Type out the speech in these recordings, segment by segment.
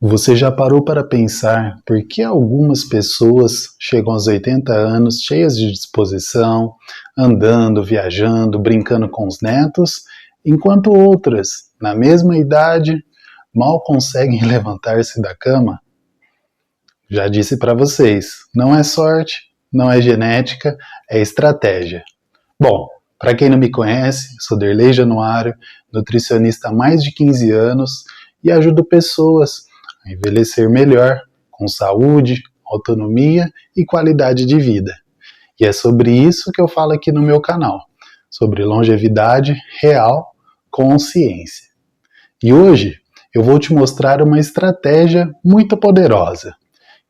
Você já parou para pensar por que algumas pessoas chegam aos 80 anos cheias de disposição, andando, viajando, brincando com os netos, enquanto outras, na mesma idade, mal conseguem levantar-se da cama? Já disse para vocês, não é sorte, não é genética, é estratégia. Bom, para quem não me conhece, sou Derlei Januário, nutricionista há mais de 15 anos e ajudo pessoas a envelhecer melhor, com saúde, autonomia e qualidade de vida. E é sobre isso que eu falo aqui no meu canal, sobre longevidade real com ciência. E hoje eu vou te mostrar uma estratégia muito poderosa,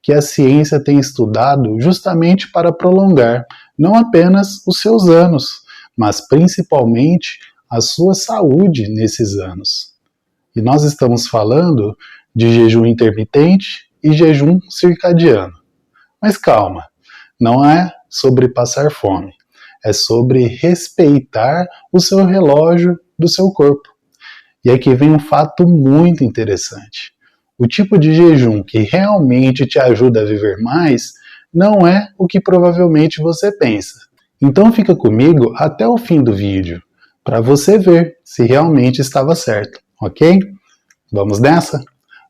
que a ciência tem estudado justamente para prolongar não apenas os seus anos, mas principalmente a sua saúde nesses anos. E nós estamos falando de jejum intermitente e jejum circadiano. Mas calma, não é sobre passar fome, é sobre respeitar o seu relógio do seu corpo. E aqui vem um fato muito interessante. O tipo de jejum que realmente te ajuda a viver mais não é o que provavelmente você pensa. Então fica comigo até o fim do vídeo, para você ver se realmente estava certo, ok? Vamos nessa?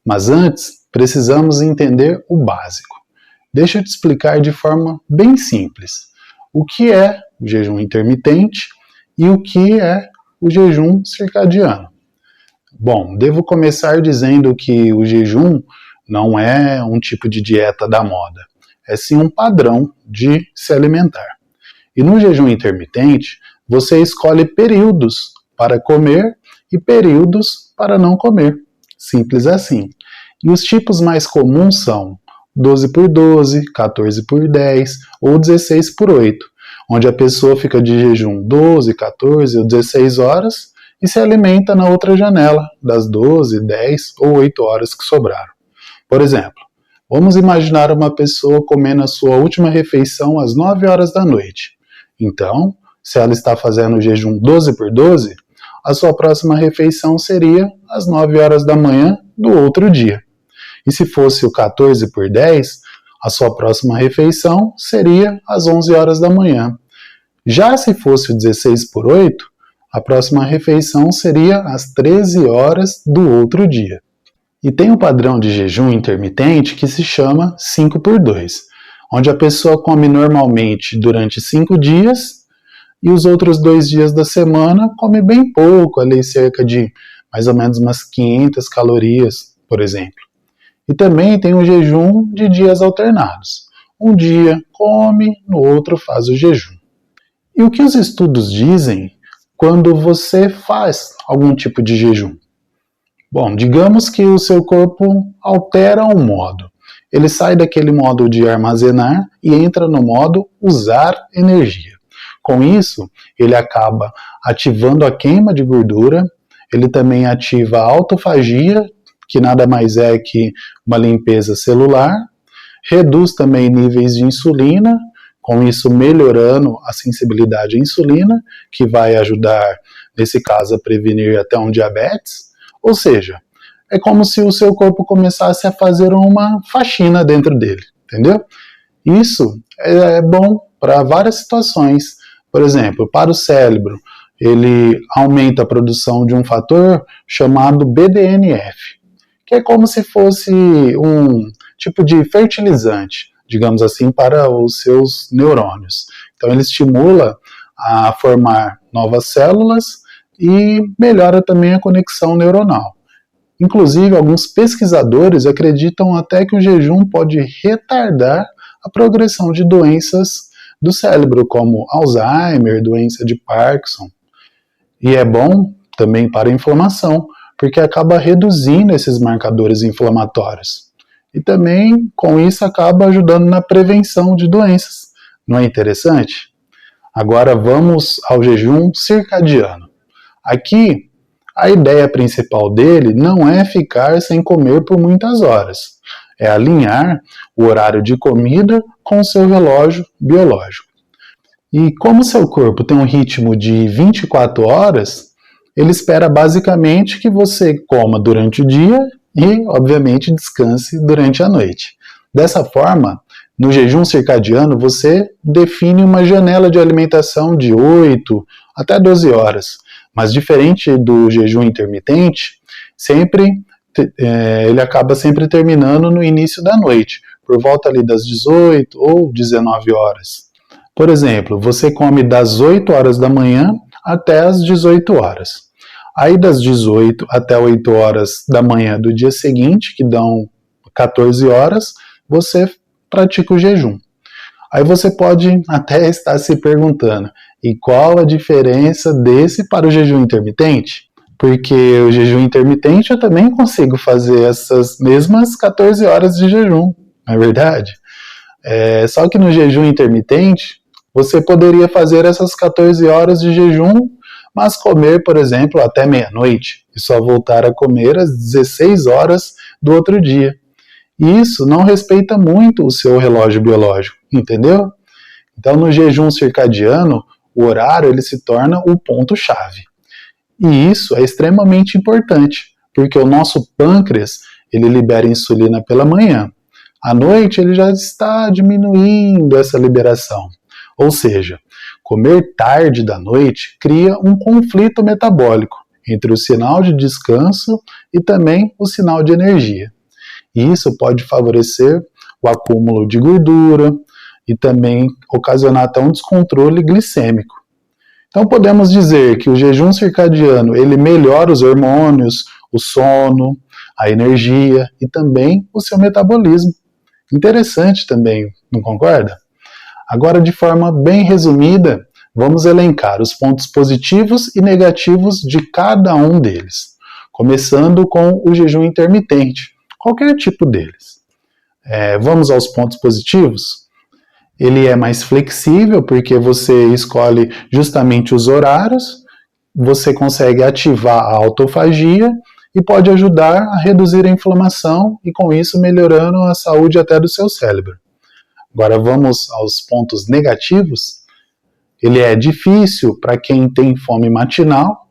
Mas antes, precisamos entender o básico. Deixa eu te explicar de forma bem simples o que é o jejum intermitente e o que é o jejum circadiano. Bom, devo começar dizendo que o jejum não é um tipo de dieta da moda, é sim um padrão de se alimentar. E no jejum intermitente, você escolhe períodos para comer e períodos para não comer. Simples assim. E os tipos mais comuns são 12 por 12, 14 por 10 ou 16 por 8, onde a pessoa fica de jejum 12, 14 ou 16 horas e se alimenta na outra janela, das 12, 10 ou 8 horas que sobraram. Por exemplo, vamos imaginar uma pessoa comendo a sua última refeição às 9 horas da noite. Então, se ela está fazendo o jejum 12 por 12, a sua próxima refeição seria às 9 horas da manhã do outro dia. E se fosse o 14 por 10, a sua próxima refeição seria às 11 horas da manhã. Já se fosse o 16 por 8, a próxima refeição seria às 13 horas do outro dia. E tem um padrão de jejum intermitente que se chama 5 por 2, onde a pessoa come normalmente durante 5 dias e os outros 2 dias da semana come bem pouco, ali cerca de mais ou menos umas 500 calorias, por exemplo. E também tem o jejum de dias alternados. Um dia come, no outro faz o jejum. E o que os estudos dizem quando você faz algum tipo de jejum? Bom, digamos que o seu corpo altera um modo. Ele sai daquele modo de armazenar e entra no modo usar energia. Com isso, ele acaba ativando a queima de gordura, ele também ativa a autofagia, que nada mais é que uma limpeza celular, reduz também níveis de insulina, com isso melhorando a sensibilidade à insulina, que vai ajudar, nesse caso, a prevenir até um diabetes. Ou seja, é como se o seu corpo começasse a fazer uma faxina dentro dele, entendeu? Isso é bom para várias situações. Por exemplo, para o cérebro, ele aumenta a produção de um fator chamado BDNF, que é como se fosse um tipo de fertilizante, digamos assim, para os seus neurônios. Então ele estimula a formar novas células e melhora também a conexão neuronal. Inclusive, alguns pesquisadores acreditam até que o jejum pode retardar a progressão de doenças do cérebro, como Alzheimer, doença de Parkinson. E é bom também para a inflamação, porque acaba reduzindo esses marcadores inflamatórios. E também, com isso, acaba ajudando na prevenção de doenças. Não é interessante? Agora vamos ao jejum circadiano. Aqui, a ideia principal dele não é ficar sem comer por muitas horas. É alinhar o horário de comida com o seu relógio biológico. E como seu corpo tem um ritmo de 24 horas, ele espera basicamente que você coma durante o dia e, obviamente, descanse durante a noite. Dessa forma, no jejum circadiano, você define uma janela de alimentação de 8 até 12 horas, mas diferente do jejum intermitente, ele acaba sempre terminando no início da noite, por volta ali das 18 ou 19 horas. Por exemplo, você come das 8 horas da manhã até as 18 horas. Aí das 18 até 8 horas da manhã do dia seguinte, que dão 14 horas, você pratica o jejum. Aí você pode até estar se perguntando, e qual a diferença desse para o jejum intermitente? Porque o jejum intermitente eu também consigo fazer essas mesmas 14 horas de jejum, não é verdade? Só que no jejum intermitente, você poderia fazer essas 14 horas de jejum, mas comer, por exemplo, até meia-noite, e só voltar a comer às 16 horas do outro dia. E isso não respeita muito o seu relógio biológico, entendeu? Então, no jejum circadiano, o horário ele se torna o ponto-chave. E isso é extremamente importante, porque o nosso pâncreas ele libera insulina pela manhã. À noite, ele já está diminuindo essa liberação. Ou seja, comer tarde da noite cria um conflito metabólico entre o sinal de descanso e também o sinal de energia. E isso pode favorecer o acúmulo de gordura e também ocasionar até um descontrole glicêmico. Então podemos dizer que o jejum circadiano ele melhora os hormônios, o sono, a energia e também o seu metabolismo. Interessante também, não concorda? Agora, de forma bem resumida, vamos elencar os pontos positivos e negativos de cada um deles, começando com o jejum intermitente, qualquer tipo deles. Vamos aos pontos positivos? Ele é mais flexível porque você escolhe justamente os horários, você consegue ativar a autofagia e pode ajudar a reduzir a inflamação e com isso melhorando a saúde até do seu cérebro. Agora vamos aos pontos negativos. Ele é difícil para quem tem fome matinal,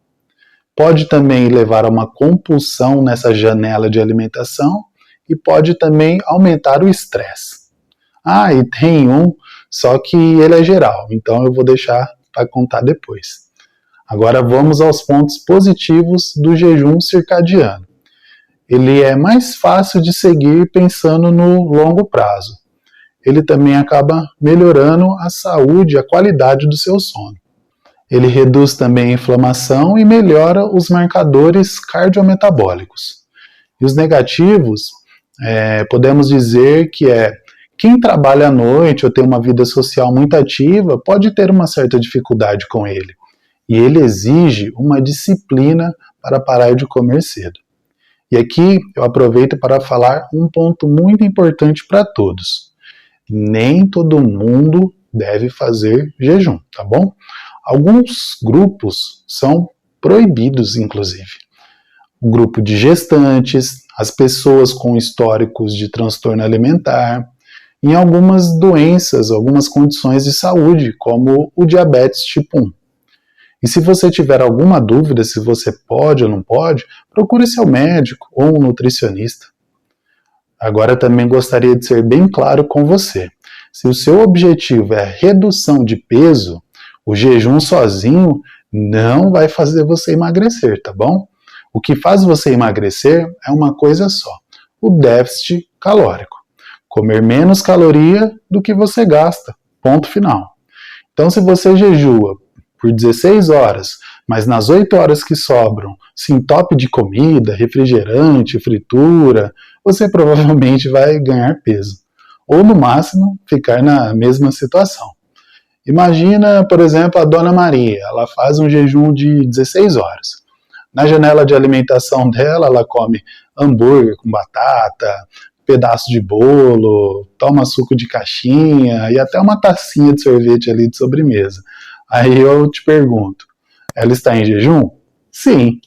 pode também levar a uma compulsão nessa janela de alimentação e pode também aumentar o estresse. E tem só que ele é geral, então eu vou deixar para contar depois. Agora vamos aos pontos positivos do jejum circadiano. Ele é mais fácil de seguir pensando no longo prazo. Ele também acaba melhorando a saúde e a qualidade do seu sono. Ele reduz também a inflamação e melhora os marcadores cardiometabólicos. E os negativos, podemos dizer que quem trabalha à noite ou tem uma vida social muito ativa pode ter uma certa dificuldade com ele. E ele exige uma disciplina para parar de comer cedo. E aqui eu aproveito para falar um ponto muito importante para todos. Nem todo mundo deve fazer jejum, tá bom? Alguns grupos são proibidos, inclusive. O grupo de gestantes, as pessoas com históricos de transtorno alimentar, em algumas doenças, algumas condições de saúde, como o diabetes tipo 1. E se você tiver alguma dúvida se você pode ou não pode, procure seu médico ou um nutricionista. Agora também gostaria de ser bem claro com você. Se o seu objetivo é redução de peso, o jejum sozinho não vai fazer você emagrecer, tá bom? O que faz você emagrecer é uma coisa só, o déficit calórico. Comer menos caloria do que você gasta, ponto final. Então se você jejua por 16 horas, mas nas 8 horas que sobram se entope de comida, refrigerante, fritura, você provavelmente vai ganhar peso. Ou no máximo, ficar na mesma situação. Imagina, por exemplo, a Dona Maria, ela faz um jejum de 16 horas. Na janela de alimentação dela, ela come hambúrguer com batata, pedaço de bolo, toma suco de caixinha e até uma tacinha de sorvete ali de sobremesa. Aí eu te pergunto, ela está em jejum? Sim.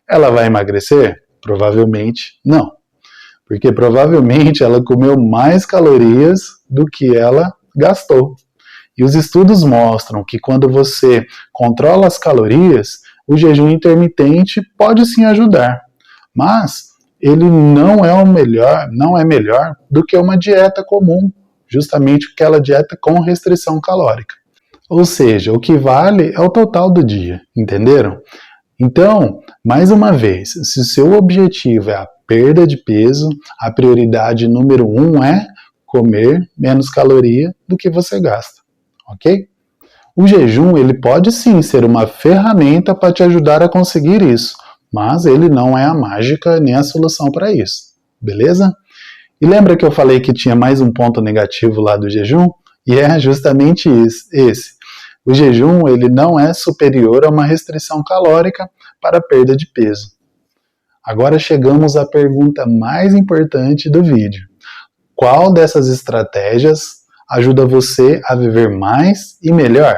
Ela vai emagrecer? Provavelmente não. Porque provavelmente ela comeu mais calorias do que ela gastou. E os estudos mostram que quando você controla as calorias, o jejum intermitente pode sim ajudar. Mas ele não é o melhor, não é melhor do que uma dieta comum, justamente aquela dieta com restrição calórica. Ou seja, o que vale é o total do dia, entenderam? Então, mais uma vez, se o seu objetivo é a perda de peso, a prioridade número 1 é comer menos caloria do que você gasta, ok? O jejum, ele pode sim ser uma ferramenta para te ajudar a conseguir isso, mas ele não é a mágica nem a solução para isso, beleza? E lembra que eu falei que tinha mais um ponto negativo lá do jejum? E é justamente esse. O jejum, ele não é superior a uma restrição calórica para a perda de peso. Agora chegamos à pergunta mais importante do vídeo. Qual dessas estratégias ajuda você a viver mais e melhor?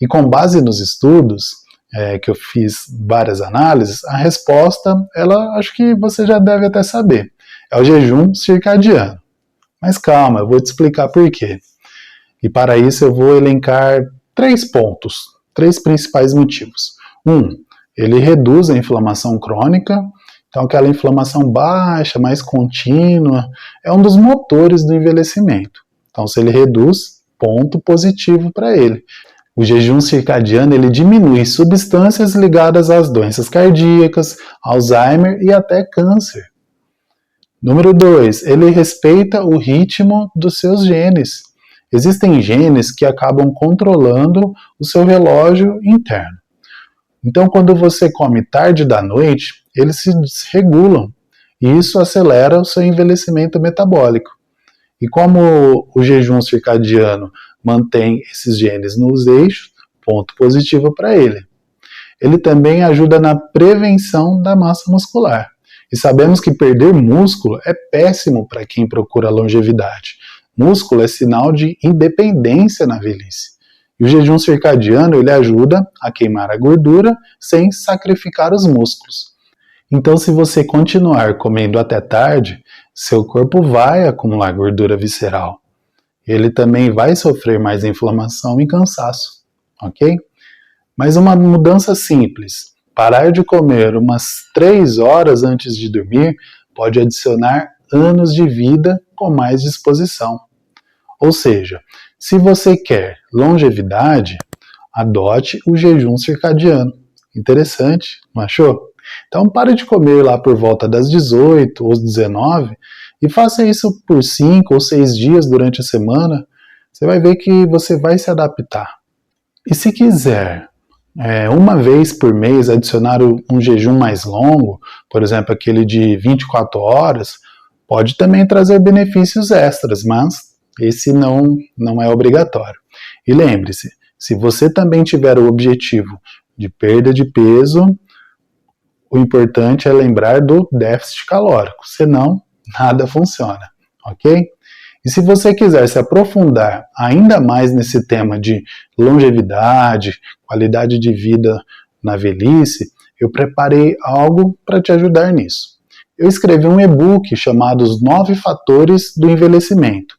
E com base nos estudos, que eu fiz várias análises, a resposta, ela acho que você já deve até saber. É o jejum circadiano. Mas calma, eu vou te explicar por quê. E para isso eu vou elencar 3 pontos, 3 principais motivos. 1, ele reduz a inflamação crônica. Então, aquela inflamação baixa, mais contínua, é um dos motores do envelhecimento. Então, se ele reduz, ponto positivo para ele. O jejum circadiano, ele diminui substâncias ligadas às doenças cardíacas, Alzheimer e até câncer. Número 2, ele respeita o ritmo dos seus genes. Existem genes que acabam controlando o seu relógio interno. Então, quando você come tarde da noite, eles se desregulam e isso acelera o seu envelhecimento metabólico. E como o jejum circadiano mantém esses genes nos eixos, ponto positivo para ele. Ele também ajuda na prevenção da massa muscular. E sabemos que perder músculo é péssimo para quem procura longevidade. Músculo é sinal de independência na velhice. E o jejum circadiano, ele ajuda a queimar a gordura sem sacrificar os músculos. Então, se você continuar comendo até tarde, seu corpo vai acumular gordura visceral. Ele também vai sofrer mais inflamação e cansaço, ok? Mas uma mudança simples, parar de comer umas 3 horas antes de dormir, pode adicionar anos de vida com mais disposição. Ou seja, se você quer longevidade, adote o jejum circadiano. Interessante, não achou? Então pare de comer lá por volta das 18 ou 19 e faça isso por 5 ou 6 dias durante a semana. Você vai ver que você vai se adaptar. E se quiser, uma vez por mês, adicionar um jejum mais longo, por exemplo, aquele de 24 horas, pode também trazer benefícios extras, mas esse não é obrigatório. E lembre-se, se você também tiver o objetivo de perda de peso, o importante é lembrar do déficit calórico, senão nada funciona, ok? E se você quiser se aprofundar ainda mais nesse tema de longevidade, qualidade de vida na velhice, eu preparei algo para te ajudar nisso. Eu escrevi um e-book chamado Os 9 Fatores do Envelhecimento.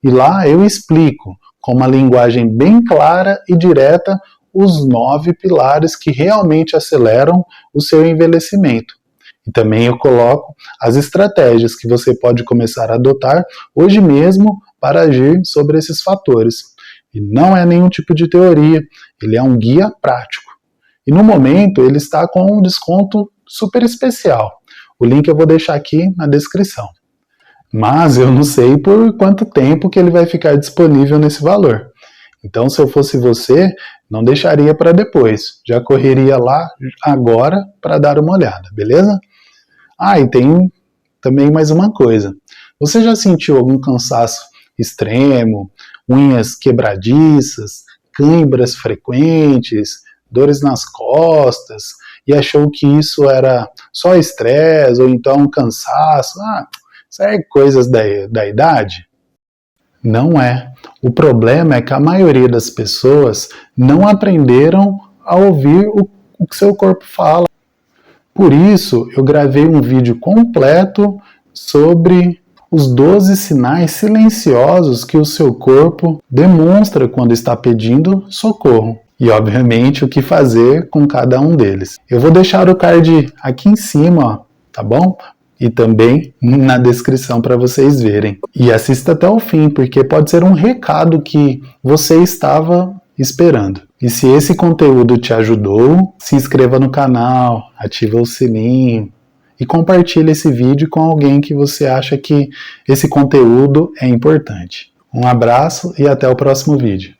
E lá eu explico, com uma linguagem bem clara e direta, os 9 pilares que realmente aceleram o seu envelhecimento. E também eu coloco as estratégias que você pode começar a adotar hoje mesmo para agir sobre esses fatores. E não é nenhum tipo de teoria, ele é um guia prático. E no momento ele está com um desconto super especial. O link eu vou deixar aqui na descrição. Mas eu não sei por quanto tempo que ele vai ficar disponível nesse valor. Então, se eu fosse você, não deixaria para depois. Já correria lá agora para dar uma olhada, beleza? E tem também mais uma coisa. Você já sentiu algum cansaço extremo, unhas quebradiças, câimbras frequentes, dores nas costas, e achou que isso era só estresse ou então cansaço? Isso é coisas da idade? Não é. O problema é que a maioria das pessoas não aprenderam a ouvir o que seu corpo fala. Por isso, eu gravei um vídeo completo sobre os 12 sinais silenciosos que o seu corpo demonstra quando está pedindo socorro. E, obviamente, o que fazer com cada um deles. Eu vou deixar o card aqui em cima, tá bom? e também na descrição para vocês verem. E assista até o fim, porque pode ser um recado que você estava esperando. E se esse conteúdo te ajudou, se inscreva no canal, ative o sininho e compartilhe esse vídeo com alguém que você acha que esse conteúdo é importante. Um abraço e até o próximo vídeo.